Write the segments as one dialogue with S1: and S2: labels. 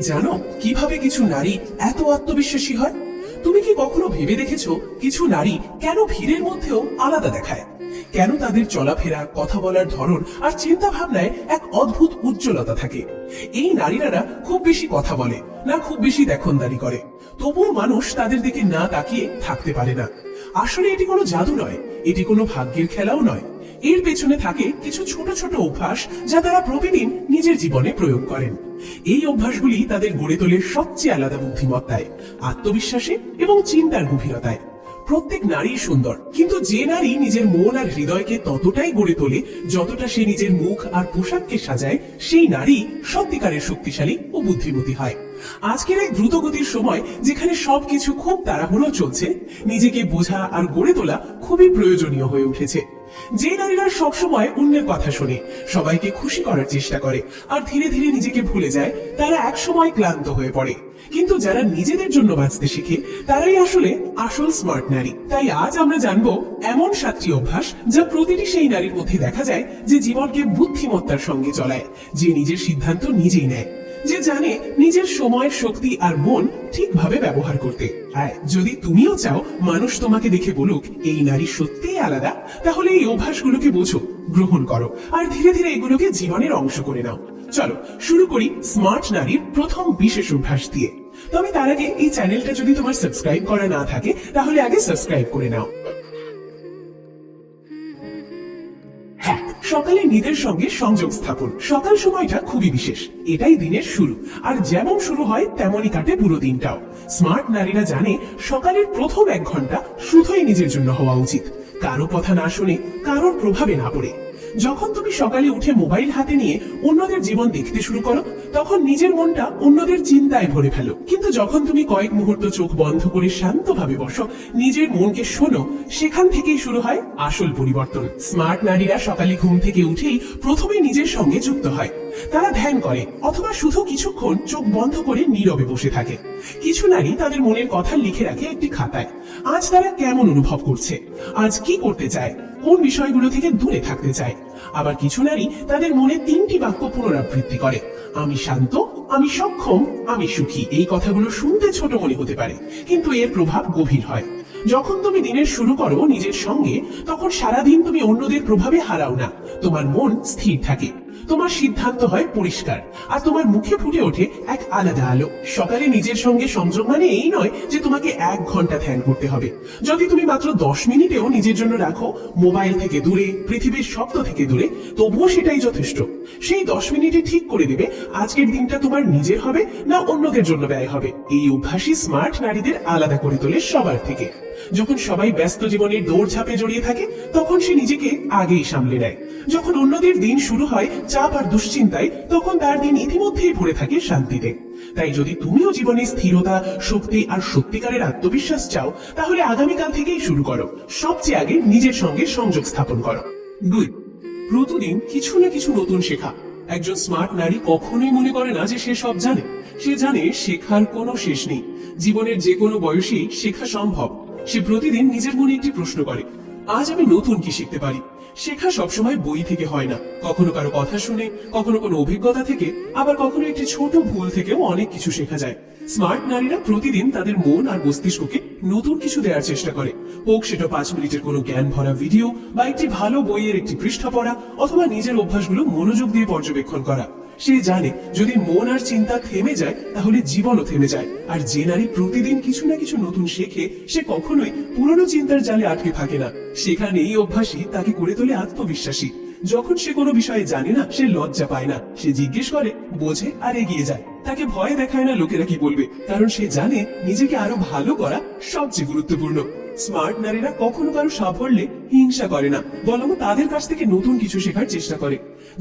S1: জানো কিভাবে কিছু নারী এত আত্মবিশ্বাসী হয়? তুমি কি কখনো ভেবে দেখেছো কিছু নারী কেন ভিড়ের মধ্যেও আলাদা দেখায়? কেন তাদের চলাফেরা, কথা বলার ধরন আর চিন্তা ভাবনায় এক অদ্ভুত উজ্জ্বলতা থাকে? এই নারীরা খুব বেশি কথা বলে না, খুব বেশি দেখনদারি করে, তবুও মানুষ তাদের দিকে না তাকিয়ে থাকতে পারে না। আসলে এটি কোনো জাদু নয়, এটি কোনো ভাগ্যের খেলাও নয়। এর পেছনে থাকে কিছু ছোট ছোট অভ্যাস যা তারা প্রতিদিন নিজের জীবনে প্রয়োগ করেন। এই অভ্যাসগুলি তাদের গড়ে তোলে সবচেয়ে আলাদা বুদ্ধিমত্তায়, আত্মবিশ্বাসে এবং চিন্তার গভীরতায়। প্রত্যেক নারী সুন্দর, কিন্তু যে নারী নিজের মন আর হৃদয়কে ততটাই গড়ে তোলে যতটা সে নিজের মুখ আর পোশাককে সাজায়, সেই নারী সত্যিকারের শক্তিশালী ও বুদ্ধিমতী হয়। আজকের এই দ্রুতগতির সময়, যেখানে সবকিছু খুব তাড়াহুড়ো চলছে, নিজেকে বোঝা আর গড়ে তোলা খুবই প্রয়োজনীয় হয়ে উঠেছে। যে নারীরা সবসময় অন্যের কথা শোনে, সবাইকে খুশি করার চেষ্টা করে আর ধীরে ধীরে নিজেকে ভুলে যায়, তারা একসময় ক্লান্ত হয়ে পড়ে। কিন্তু যারা নিজেদের জন্য বাঁচতে শিখে, তারাই আসলে আসল স্মার্ট নারী। তাই আজ আমরা জানবো এমন 7টি অভ্যাস যা প্রতিটি সেই নারীর মধ্যে দেখা যায়, যে জীবনকে বুদ্ধিমত্তার সঙ্গে চলায়, যে নিজের সিদ্ধান্ত নিজেই নেয়, যে জানে নিজের সময়ের শক্তি আর মন ঠিকভাবে ব্যবহার করতে। আর যদি তুমিও চাও মানুষ তোমাকে দেখে বলুক এই নারী সত্যিই আলাদা, তাহলে এই অভ্যাসগুলোকে বোঝো, গ্রহণ করো আর ধীরে ধীরে এগুলোকে জীবনের অংশ করে নাও। চলো শুরু করি স্মার্ট নারীর প্রথম বিশেষ অভ্যাস দিয়ে। তবে তার আগে এই চ্যানেলটা যদি তোমার সাবস্ক্রাইব করা না থাকে, তাহলে আগে সাবস্ক্রাইব করে নাও। সকালে নিজের সঙ্গে সংযোগ স্থাপন। সকাল সময়টা খুবই বিশেষ, এটাই দিনের শুরু, আর যেমন শুরু হয় তেমনই কাটে পুরো দিনটাও। স্মার্ট নারীরা জানে সকালের প্রথম 1 ঘন্টা শুধুই নিজের জন্য হওয়া উচিত, কারো কথা না শুনে, কারোর প্রভাবে না পড়ে। যখন তুমি সকালে উঠে মোবাইল হাতে নিয়ে অন্যদের জীবন দেখতে শুরু করো, তখন নিজের মনটা অন্যদের চিন্তায় ভরে ফেলো। কিন্তু যখন তুমি কয়েক মুহূর্ত চোখ বন্ধ করে শান্তভাবে বসো, নিজের মনকে শোনো, সেখান থেকেই শুরু হয় আসল পরিবর্তন। স্মার্ট নারীরা সকালে ঘুম থেকে উঠেই প্রথমে নিজের সঙ্গে যুক্ত হয়। তারা ধ্যান করে অথবা শুধু কিছুক্ষণ চোখ বন্ধ করে নীরবে বসে থাকে। কিছু নারী তাদের মনের কথা লিখে রাখে একটি খাতায়। আজ তারা কেমন অনুভব করছে, আজ কি করতে চায়, কোন বিষয়গুলো থেকে দূরে থাকতে চায়। আবার কিছু নারী তাদের মনে 3টি বাক্য পুনরাবৃত্তি করে: আমি শান্ত, আমি সক্ষম, আমি সুখী। এই কথাগুলো শুনতে ছোট মনে হতে পারে, কিন্তু এর প্রভাব গভীর হয়। যখন তুমি দিনের শুরু করো নিজের সঙ্গে, তখন সারাদিন তুমি অন্যদের প্রভাবে হারাও না, তোমার মন স্থির থাকে, তোমার সিদ্ধান্ত হয় পরিষ্কার, আর তোমার মুখে ফুটে ওঠে এক আলাদা আলো। সকালে নিজের সঙ্গে সংযোগ মানে এই নয় যে তোমাকে 1 ঘন্টা ধ্যান করতে হবে। যদি তুমি মাত্র 10 মিনিটেও নিজের জন্য রাখো, মোবাইল থেকে দূরে, পৃথিবীর শব্দ থেকে দূরে, তবুও সেটাই যথেষ্ট। সেই 10 মিনিটে ঠিক করে দেবে আজকের দিনটা তোমার নিজের হবে না অন্যদের জন্য ব্যয় হবে। এই অভ্যাসই স্মার্ট নারীদের আলাদা করে তোলে সবার থেকে। যখন সবাই ব্যস্ত জীবনের দৌড়ঝাঁপে জড়িয়ে থাকে, তখন সে নিজেকে আগেই সামলে নেয়। যখন অন্যদের দিন শুরু হয় চাপ আর দুশ্চিন্তায়, তখন তার দিন ইতিমধ্যেই ভরে থাকে শান্তিতে। তাই যদি তুমিও জীবনে স্থিরতা, শক্তি আর সত্যিকারের আত্মবিশ্বাস চাও, তাহলে আগামীকাল থেকেই শুরু করো। সবচেয়ে আগে নিজের সঙ্গে সংযোগ স্থাপন করো। 2. প্রতিদিন কিছু না কিছু নতুন শেখা। একজন স্মার্ট নারী কখনোই মনে করে না যে সে সব জানে। সে জানে শেখার কোনো শেষ নেই, জীবনের যে কোনো বয়সেই শেখা সম্ভব। সে প্রতিদিন নিজের মনে একটি প্রশ্ন করে: আজ আমি নতুন কি শিখতে পারি? শেখা সবসময় বই থেকে হয় না, কখনো কারো কথা শুনে, কখনো কোনো অভিজ্ঞতা থেকে, আবার কখনো একটি ছোট ভুল থেকেও অনেক কিছু শেখা যায়। স্মার্ট নারীরা প্রতিদিন তাদের মন আর মস্তিষ্ককে নতুন কিছু দেওয়ার চেষ্টা করে, হোক সেটা 5 মিনিটের কোনো জ্ঞান ভরা ভিডিও, বা একটি ভালো বইয়ের একটি পৃষ্ঠা পড়া, অথবা নিজের অভ্যাসগুলো মনোযোগ দিয়ে পর্যবেক্ষণ করা। সে জানে যদি মন আর চিন্তা থেমে যায়, তাহলে জীবনও থেমে যায়। আর যে নারী প্রতিদিন কিছু না কিছু নতুন শেখে, সে কখনোই পুরনো চিন্তার জালে আটকে থাকে না। সেখানে এই অভ্যাসই তাকে করে তোলে আত্মবিশ্বাসী। যখন সে কোনো বিষয়ে জানে না, সে লজ্জা পায় না, সে জিজ্ঞেস করে, বোঝে আর এগিয়ে যায়। তাকে ভয় দেখায় না লোকেরা কি বলবে, কারণ সে জানে নিজেকে আরো ভালো করা সবচেয়ে গুরুত্বপূর্ণ। স্মার্ট নারীরা কখনো কারো সাফল্যে হিংসা করে না, বরং তাদের কাছ থেকে নতুন কিছু শেখার চেষ্টা করে।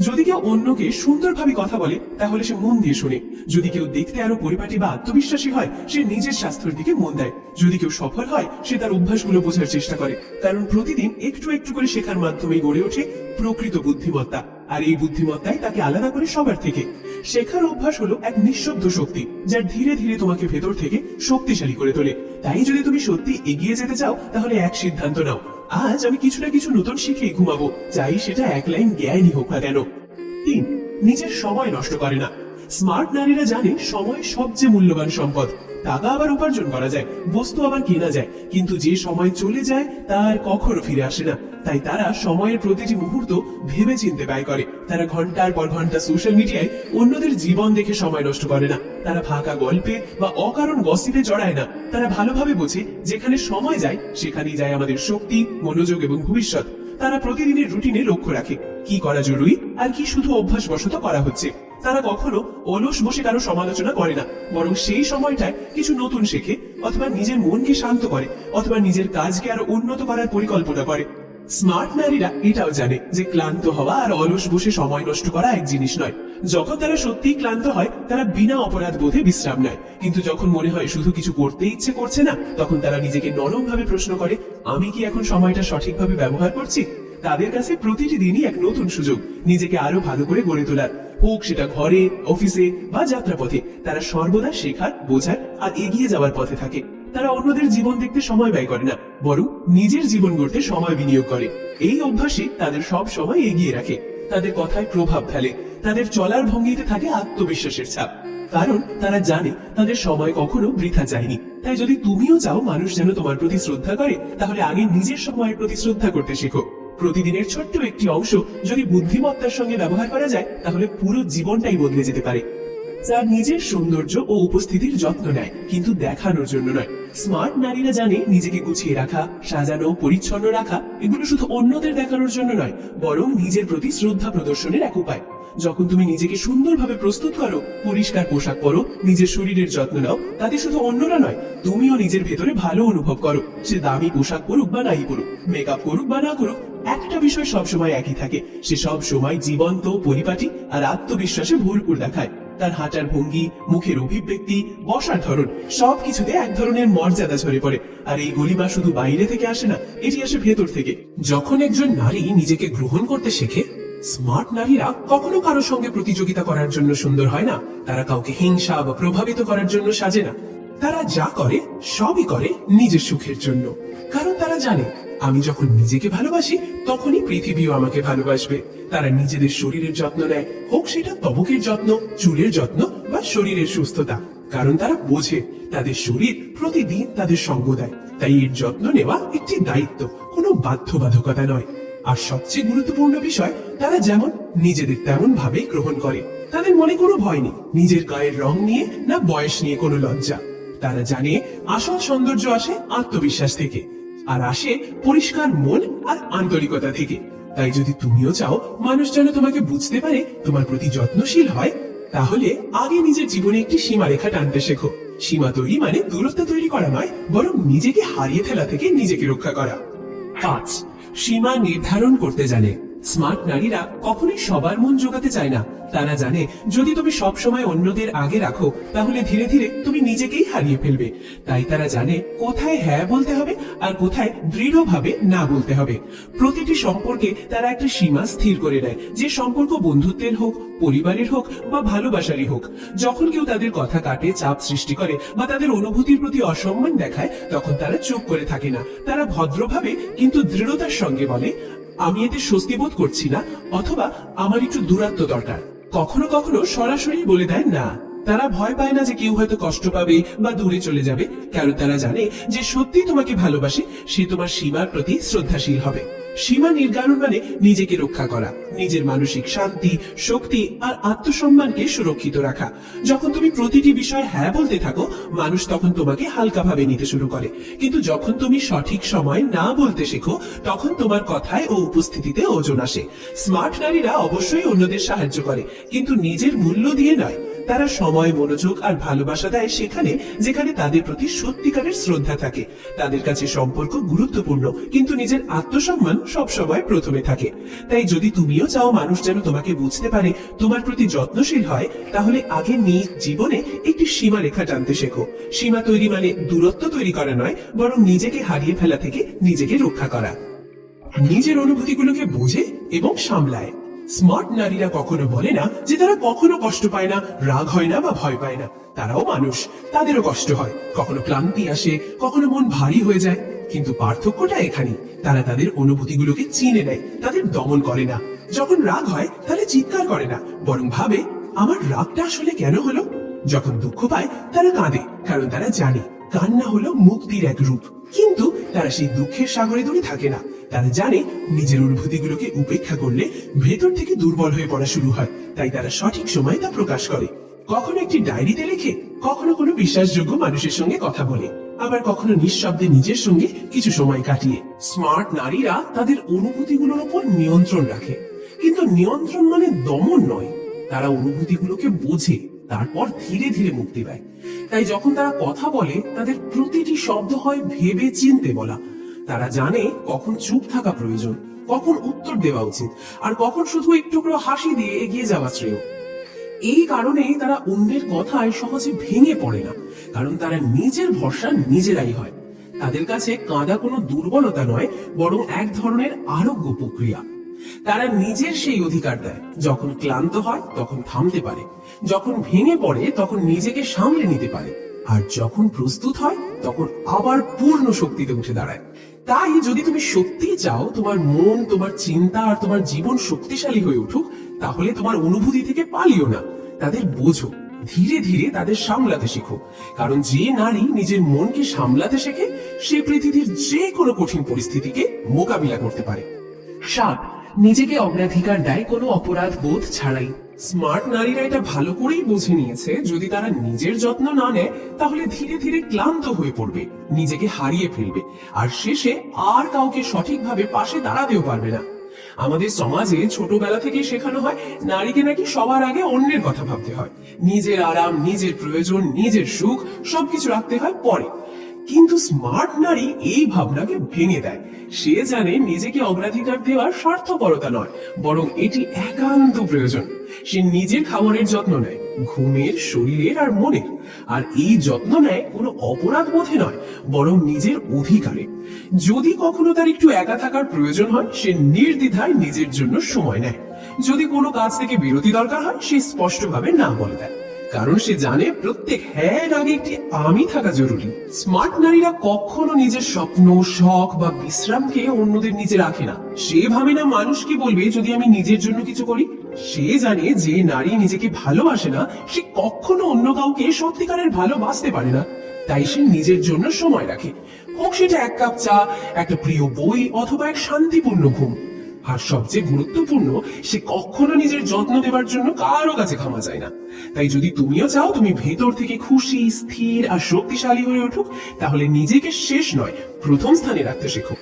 S1: যদি কেউ অন্যকে সুন্দরভাবে কথা বলে, তাহলে সে মন দিয়ে শুনে। যদি কেউ দেখতে আরো পরিপাটি বা আত্মবিশ্বাসী হয়, সে নিজের স্বাস্থ্যের দিকে মন দেয়। যদি কেউ সফল হয়, সে তার অভ্যাসগুলো বোঝার চেষ্টা করে, কারণ প্রতিদিন একটু একটু করে শেখার মাধ্যমে গড়ে ওঠে প্রকৃত বুদ্ধিমত্তা। আর এই বুদ্ধিমত্তাই তাকে আলাদা করে সবার থেকে। শেখার অভ্যাস হলো এক নিঃশব্দ শক্তি, যা ধীরে ধীরে তোমাকে ভেতর থেকে শক্তিশালী করে তোলে। তাই যদি তুমি সত্যি এগিয়ে যেতে চাও, তাহলে এক সিদ্ধান্ত নাও: আজ আমি কিছু না কিছু নতুন শিখেই ঘুমাবো, চাই সেটা 1 লাইন জ্ঞানই হোক না কেন। 3. নিজের সময় নষ্ট করে না। স্মার্ট নারীরা জানে সময় সবচেয়ে মূল্যবান সম্পদ। টাকা আবার উপার্জন করা যায়, বস্তু আবার কেনা যায়, কিন্তু যে সময় চলে যায় তা আর কখনো ফিরে আসে না। তাই তারা সময়ের প্রতিটি মুহূর্ত ভেবে চিন্তে ব্যয় করে। তারা ঘন্টার পর ঘন্টা সোশ্যাল মিডিয়ায় অন্যদের জীবন দেখে সময় নষ্ট করে না। তারা ফাঁকা গল্পে বা অকারণ গসিপে জড়ায় না। তারা ভালোভাবে বোঝে যেখানে সময় যায় সেখানেই যায় আমাদের শক্তি, মনোযোগ এবং ভবিষ্যৎ। তারা প্রতিদিনের রুটিনে লক্ষ্য রাখে কি করা জরুরি আর কি শুধু অভ্যাসবশত করা হচ্ছে। তারা কখনো অলস বসে কারো সমালোচনা করে না, বরং সেই সময়টায় কিছু নতুন শেখে, অথবা নিজের মনকে শান্ত করে, অথবা নিজের কাজকে আরো উন্নত করার পরিকল্পনা করে। স্মার্ট নারীরা এটাও জানে যে ক্লান্ত হওয়া আর অলস বসে সময় নষ্ট করা এক জিনিস নয়। যখন তারা সত্যিই ক্লান্ত হয় তারা বিনা অপরাধ বোধে বিশ্রাম নেয়, কিন্তু যখন মনে হয় শুধু কিছু করতে ইচ্ছে করছে না, তখন তারা নিজেকে নরম ভাবে প্রশ্ন করে, আমি কি এখন সময়টা সঠিকভাবে ব্যবহার করছি? তাদের কাছে প্রতিটি দিনই এক নতুন সুযোগ নিজেকে আরো ভালো করে গড়ে তোলার, হোক সেটা ঘরে, অফিসে বা যাত্রাপথে। তারা সর্বদা শেখার, বোঝার আর এগিয়ে যাওয়ার পথে থাকে। তারা অন্যদের জীবন দেখতে সময় ব্যয় করে না, বরং নিজের জীবন গড়তে সময় বিনিয়োগ করে। এই অভ্যাসই তাদের সব সময় এগিয়ে রাখে। তাদের কথায় প্রভাব ফেলে, তাদের চলার ভঙ্গিতে থাকে আত্মবিশ্বাসের ছাপ, কারণ তারা জানে তাদের সময় কখনো বৃথা যায়নি। তাই যদি তুমিও চাও মানুষ যেন তোমার প্রতি শ্রদ্ধা করে, তাহলে আগে নিজের সময়ের প্রতি শ্রদ্ধা করতে শেখো। প্রতিদিনের ছোট্ট একটি অংশ যদি বুদ্ধিমত্তার সঙ্গে ব্যবহার করা যায়, তাহলে পুরো জীবনটাই বদলে যেতে পারে। যার নিজের সৌন্দর্য ও উপস্থিতির যত্ন নেয়, কিন্তু দেখানোর জন্য নয়। স্মার্ট নারীরা জানে নিজেকে গুছিয়ে রাখা, সাজানো, পরিচ্ছন্ন রাখা এগুলো শুধু অন্যদের দেখানোর জন্য নয়, বরং নিজের প্রতি শ্রদ্ধা প্রদর্শনের এক উপায়। যখন তুমি নিজেকে সুন্দরভাবে প্রস্তুত করো, পরিষ্কার পোশাক পরো, নিজের শরীরের যত্ন নাও, তাতে শুধু অন্যরা নয়, তুমিও নিজের ভেতরে ভালো অনুভব করো। সে দামি পোশাক পরুক বা নাই পরুক, মেকআপ করুক বা না করুক, একটা বিষয় সবসময় একই থাকে, সে সব সময় জীবন্ত, পরিপাটি আর আত্মবিশ্বাসে ভরপুর দেখায়। তার হাঁটার ভঙ্গি, মুখের অভিব্যক্তি, বসার ধরন সবকিছুতে এক ধরনের মর্যাদা ঝরে পড়ে। আর এই গলিমা শুধু বাইরে থেকে আসে না, এটি আসে ভেতর থেকে। যখন একজন নারী নিজেকে গ্রহণ করতে শেখে, স্মার্ট নারীরা কখনো কারো সঙ্গে প্রতিযোগিতা করার জন্য সুন্দর হয় না। তারা কাউকে হিংসা বা প্রভাবিত করার জন্য সাজে না। তারা যা করে সবই করে নিজের সুখের জন্য, কারণ তারা জানে আমি যখন নিজেকে ভালোবাসি তখনই পৃথিবীও আমাকে ভালোবাসবে। তারা নিজেদের শরীরের যত্ন নেয়, হোক সেটা ত্বকের যত্ন, চুলের যত্ন বা শরীরের সুস্থতা, কারণ তারা বোঝে তাদের শরীর প্রতিদিন তাদের সঙ্গ দেয়। তাই এর যত্ন নেওয়া একটি দায়িত্ব, কোনো বাধ্যবাধকতা নয়। আর সবচেয়ে গুরুত্বপূর্ণ বিষয়, তারা যেমন নিজেদের তেমন ভাবেই গ্রহণ করে। তাদের মনে কোনো ভয় নেই নিজের গায়ের রং নিয়ে, না বয়স নিয়ে কোনো লজ্জা। তারা জানে আসল সৌন্দর্য আসে আত্মবিশ্বাস থেকে, আর আসে পরিষ্কার মন আর আন্তরিকতা থেকে। তাই যদি তুমিও চাও মানুষ যেন তোমাকে বুঝতে পারে, তোমার প্রতি যত্নশীল হয়, তাহলে আগে নিজের জীবনে একটি সীমারেখা টানতে শেখো। সীমা তৈরি মানে দূরত্ব তৈরি করা নয়, বরং নিজেকে হারিয়ে ফেলা থেকে নিজেকে রক্ষা করা। 5. সীমা নির্ধারণ করতে জানে। স্মার্ট নারীরা কখনোই সবার মন জোগাতে চায় না। তারা জানে যদি তুমি সব সময় অন্যদের আগে রাখো, তাহলে ধীরে ধীরে তুমি নিজেকেই হারিয়ে ফেলবে। তাই তারা জানে কোথায় হ্যাঁ বলতে হবে আর কোথায় দৃঢ়ভাবে না বলতে হবে। প্রতিটি সম্পর্কে তারা একটা সীমা স্থির করে নেয়, যে সম্পর্ক বন্ধুত্বের হোক, পরিবারের হোক বা ভালোবাসারই হোক। যখন কেউ তাদের কথা কাটে, চাপ সৃষ্টি করে বা তাদের অনুভূতির প্রতি অসম্মান দেখায়, তখন তারা চুপ করে থাকে না। তারা ভদ্রভাবে কিন্তু দৃঢ়তার সঙ্গে বলে, আমি এতে স্বস্তি বোধ করছি না, অথবা আমার একটু দূরত্ব দরকার। কখনো কখনো সরাসরি বলে দেয় না। তারা ভয় পায় না যে কেউ হয়তো কষ্ট পাবে বা দূরে চলে যাবে, কারণ তারা জানে যে সত্যি তোমাকে ভালোবাসে, সে তোমার সীমার প্রতি শ্রদ্ধাশীল হবে। সীমা নির্ধারণ মানে নিজেকে রক্ষা করা, নিজের মানসিক শান্তি, শক্তি আর আত্মসম্মানকে সুরক্ষিত রাখা। যখন তুমি প্রতিটি বিষয়ে হ্যাঁ বলতে থাকো, মানুষ তখন তোমাকে হালকাভাবে নিতে শুরু করে। কিন্তু যখন তুমি সঠিক সময় না বলতে শেখো, তখন তোমার কথায় ও উপস্থিতিতে ওজন আসে। স্মার্ট নারীরা অবশ্যই অন্যদের সাহায্য করে, কিন্তু নিজের মূল্য দিয়ে নয়। তারা সময়, মনোযোগ আর ভালোবাসা দেয় সেখানে যেখানে তাদের প্রতি সত্যিকারের শ্রদ্ধা থাকে। তাদের কাছে সম্পর্ক গুরুত্বপূর্ণ, কিন্তু নিজের আত্মসম্মান সবসময় প্রথমে থাকে। তাই যদি তুমিও চাও মানুষ যেন তোমাকে বুঝতে পারে, তোমার প্রতি যত্নশীল হয়, তাহলে আগে নিজ জীবনে একটি সীমারেখা টানতে শেখো। সীমা তৈরি মানে দূরত্ব তৈরি করা নয়, বরং নিজেকে হারিয়ে ফেলা থেকে নিজেকে রক্ষা করা। নিজের অনুভূতিগুলোকে বোঝে এবং সামলায়। স্মার্ট নারীরা কখনো বলে না যে তারা কখনো কষ্ট পায় না, রাগ হয় না বা ভয় পায় না। তারাও মানুষ, তাদেরও কষ্ট হয়, কখনো ক্লান্তি আসে, কখনো মন ভারী হয়ে যায়। কিন্তু পার্থক্যটা এখানে, তারা তাদের অনুভূতিগুলোকে চিনে নেয়, তাদের দমন করে না। যখন রাগ হয় তাহলে চিৎকার করে না, বরং ভাবে আমার রাগটা আসলে কেন হলো? যখন দুঃখ পায় তারা কাঁদে, কারণ তারা জানে কান্না হলো মুক্তির এক রূপ। কিন্তু তারা সেই দুঃখের সাগরে দূরে থাকে না। তারা জানে নিজের অনুভূতিগুলোকে উপেক্ষা করলে ভেতর থেকে দুর্বল হয়ে পড়া শুরু হয়। তাই তারা সঠিক সময়ে তা প্রকাশ করে। কখনো একটি ডায়েরিতে লেখে, কখনো কোনো বিশ্বাসযোগ্য মানুষের সঙ্গে কথা বলে, আবার কখনো নিঃশব্দে নিজের সঙ্গে কিছু সময় কাটিয়ে। স্মার্ট নারীরা তাদের অনুভূতিগুলোর উপর নিয়ন্ত্রণ রাখে, কিন্তু নিয়ন্ত্রণ মানে দমন নয়। তারা অনুভূতিগুলোকে বোঝে, তারপর ধীরে ধীরে মুক্তি দেয়। তাই যখন তারা কথা বলে, তাদের প্রতিটি শব্দ হয় ভেবে চিনতে বলা। তারা জানে কখন চুপ থাকা প্রয়োজন, কখন উত্তর দেওয়া উচিত, আর কখন শুধু একটু করে হাসি দিয়ে এগিয়ে যাওয়া শ্রেয়। এই কারণেই তারা অন্যের কথায় সহজে ভেঙে পড়ে না, কারণ তারা নিজের ভরসা নিজেরাই হয়। তাদের কাছে কাঁদা কোনো দুর্বলতা নয়, বরং এক ধরনের আরোগ্য প্রক্রিয়া। তারা নিজের সেই অধিকার দেয়, যখন ক্লান্ত হয় তখন থামতে পারে, যখন ভেঙে পড়ে তখন নিজেকে সামলে নিতে পারে, আর যখন প্রস্তুত হয় তখন আবার পূর্ণ শক্তিতে উঠে দাঁড়ায়। তাই যদি তুমি সত্যি চাও তোমার মন, তোমার চিন্তা আর তোমার জীবন শক্তিশালী হয়ে উঠুক, তাহলে তোমার অনুভূতি থেকে পালিও না, তাদের বোঝো, ধীরে ধীরে তাদের সামলাতে শেখো। কারণ যে নারী নিজের মনকে সামলাতে শেখে, সে পৃথিবীর যে কোনো কঠিন পরিস্থিতিকে মোকাবিলা করতে পারে। 7. নিজেকে অগ্রাধিকার দেয় কোনো অপরাধ বোধ ছাড়াই। স্মার্ট নারীরা এটা ভালো করেই বুঝে নিয়েছে, যদি তারা নিজের যত্ন না নেয় তাহলে ধীরে ধীরে ক্লান্ত হয়ে পড়বে, নিজেকে হারিয়ে ফেলবে, আর শেষে আর কাউকে সঠিকভাবে পাশে দাঁড়াতেও পারবে না। আমাদের সমাজে ছোটবেলা থেকে শেখানো হয় নারীকে নাকি সবার আগে অন্যের কথা ভাবতে হয়, নিজের আরাম, নিজের প্রয়োজন, নিজের সুখ সবকিছু রাখতে হয় পরে। কিন্তু স্মার্ট নারী এই ভাবনাকে ভেঙে দেয়। সে জানে নিজেকে অগ্রাধিকার দেওয়ার স্বার্থপরতা নয়, বরং এটি একান্ত প্রয়োজন। সে নিজের খাবারের যত্ন নেয়, ঘুমের, শরীরের আর মনের। আর এই যত্ন নেয় কোনো অপরাধ বোধে নয়, বরং নিজের অধিকারে। যদি কখনো তার একটু একা থাকার প্রয়োজন হয়, সে নির্দ্বিধায় নিজের জন্য সময় নেয়। যদি কোনো কাজ থেকে বিরতি দরকার হয়, সে স্পষ্টভাবে না বলে দেয়, কারণ সে জানে প্রত্যেক হ্যাঁ আগে একটি আমি থাকা জরুরি। স্মার্ট নারীরা কখনো নিজের স্বপ্ন, শখ বা বিশ্রামকে অন্যদের নিচে রাখে না। সে ভাবে না মানুষ কি বলবে যদি আমি নিজের জন্য কিছু করি। সে জানে যে নারী নিজেকে ভালোবাসে না, সে কখনো অন্য কাউকে সত্যিকারের ভালোবাসতে পারে না। তাই সে নিজের জন্য সময় রাখে, হোক সেটা এক কাপ চা, একটা প্রিয় বই, অথবা এক শান্তিপূর্ণ ঘুম। আর সবচেয়ে গুরুত্বপূর্ণ, সে কখনো নিজের যত্ন দেওয়ার জন্য কারো কাছে ক্ষমা চায় না। তাই যদি তুমিও চাও তুমি ভেতর থেকে খুশি, স্থির আর শক্তিশালী হয়ে উঠুক, তাহলে নিজেকে শেষ নয়, প্রথম স্থানে রাখতে শেখো।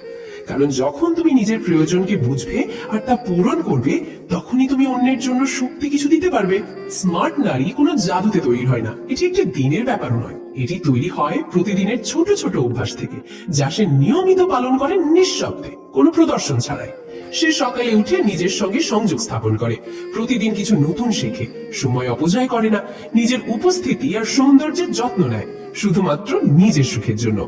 S1: কারণ যখন তুমি নিজের প্রয়োজনকে বুঝবে আর তা পূরণ করবে, তখনই তুমি অন্যের জন্য শক্তি কিছু দিতে পারবে। স্মার্ট নারী কোনো জাদুতে তৈরি হয় না, এটি একটি দিনের ব্যাপারও নয়। এটি তৈরি হয় প্রতিদিনের ছোট ছোট অভ্যাস থেকে, যা সে নিয়মিত পালন করে নিঃশব্দে, কোনো প্রদর্শন ছাড়াই। সে সকালে উঠে নিজের সঙ্গে সংযোগ স্থাপন করে, প্রতিদিন কিছু নতুন শেখে, সময় অপচয় করে না, নিজের উপস্থিতি আর সৌন্দর্যের যত্ন নেয় শুধুমাত্র নিজের সুখের জন্য।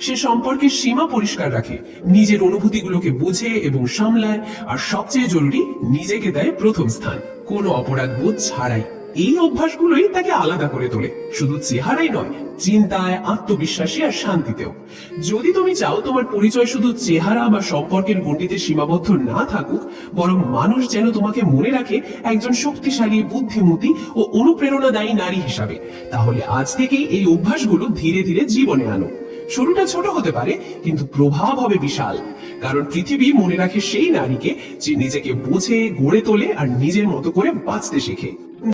S1: সে সম্পর্কের সীমা পরিষ্কার রাখে, নিজের অনুভূতিগুলোকে বুঝে এবং সামলায়, আর সবচেয়ে জরুরি, নিজেকে দেয় প্রথম স্থান, কোনো অপরাধ বোধ ছাড়াই। এই অভ্যাসগুলোই তাকে আলাদা করে তোলে, শুধু চেহারাই নয়, চিন্তায়, আত্মবিশ্বাসী আর শান্তিতেও। যদি তুমি চাও তোমার পরিচয় শুধু চেহারা বা সম্পর্কের গণ্ডিতে সীমাবদ্ধ না থাকুক, বরং মানুষ যেন তোমাকে মনে রাখে একজন শক্তিশালী, বুদ্ধিমতী ও অনুপ্রেরণাদায়ী নারী হিসাবে, তাহলে আজ থেকেই এই অভ্যাসগুলো ধীরে ধীরে জীবনে আনো। শুরুটা ছোট হতে পারে, কিন্তু প্রভাব হবে বিশাল। কারণ পৃথিবী মনে রাখে সেই নারীকে যে নিজেকে বোঝে, গড়ে তোলে আর নিজের মতো করে বাঁচতে শেখে।